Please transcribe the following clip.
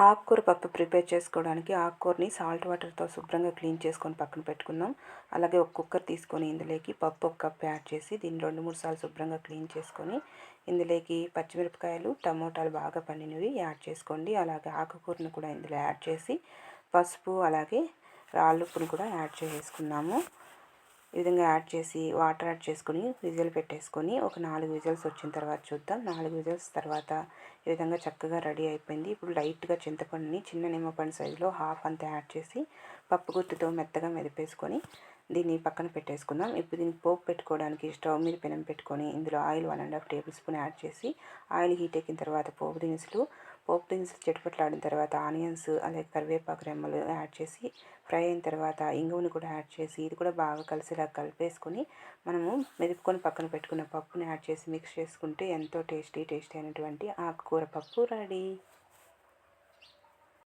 ఆకుకూర పప్పు ప్రిపేర్ చేసుకోవడానికి ఆకుకూరని సాల్ట్ వాటర్తో శుభ్రంగా క్లీన్ చేసుకొని పక్కన పెట్టుకుందాం. అలాగే ఒక కుక్కర్ తీసుకొని ఇందులోకి పప్పు ఒక కప్ యాడ్ చేసి దీన్ని 2-3 సార్లు శుభ్రంగా క్లీన్ చేసుకొని ఇందులోకి పచ్చిమిరపకాయలు, టమోటాలు బాగా పండినవి యాడ్ చేసుకోండి. అలాగే ఆకుకూరను కూడా ఇందులో యాడ్ చేసి పసుపు అలాగే రాళ్ళుప్పును కూడా యాడ్ చేసుకున్నాము. ఈ విధంగా యాడ్ చేసి వాటర్ యాడ్ చేసుకొని విజిల్ పెట్టేసుకొని ఒక 4 విజిల్స్ వచ్చిన తర్వాత చూద్దాం. 4 విజిల్స్ తర్వాత ఈ విధంగా చక్కగా రెడీ అయిపోయింది. ఇప్పుడు లైట్గా చింతపండుని చిన్న నిమ్మపండు సైజులో హాఫ్ అంతా యాడ్ చేసి పప్పు గుత్తితో మెత్తగా మెదిపేసుకొని దీన్ని పక్కన పెట్టేసుకుందాం. ఇప్పుడు దీనికి పోపు పెట్టుకోవడానికి స్టవ్ మీద పెనం పెట్టుకొని ఇందులో ఆయిల్ 1½ టేబుల్ స్పూన్ యాడ్ చేసి ఆయిల్ హీట్ ఎక్కిన తర్వాత పోపు దినుసులు చిటపట్లాడిన తర్వాత ఆనియన్స్ అలాగే కరివేపాకు రెమ్మలు యాడ్ చేసి ఫ్రై అయిన తర్వాత ఇంగువను కూడా యాడ్ చేసి ఇది కూడా బాగా కలిసేలా కలిపేసుకొని మనము మెదుపుకొని పక్కన పెట్టుకున్న పప్పుని యాడ్ చేసి మిక్స్ చేసుకుంటే ఎంతో టేస్టీ అయినటువంటి ఆకుకూర పప్పు రెడీ.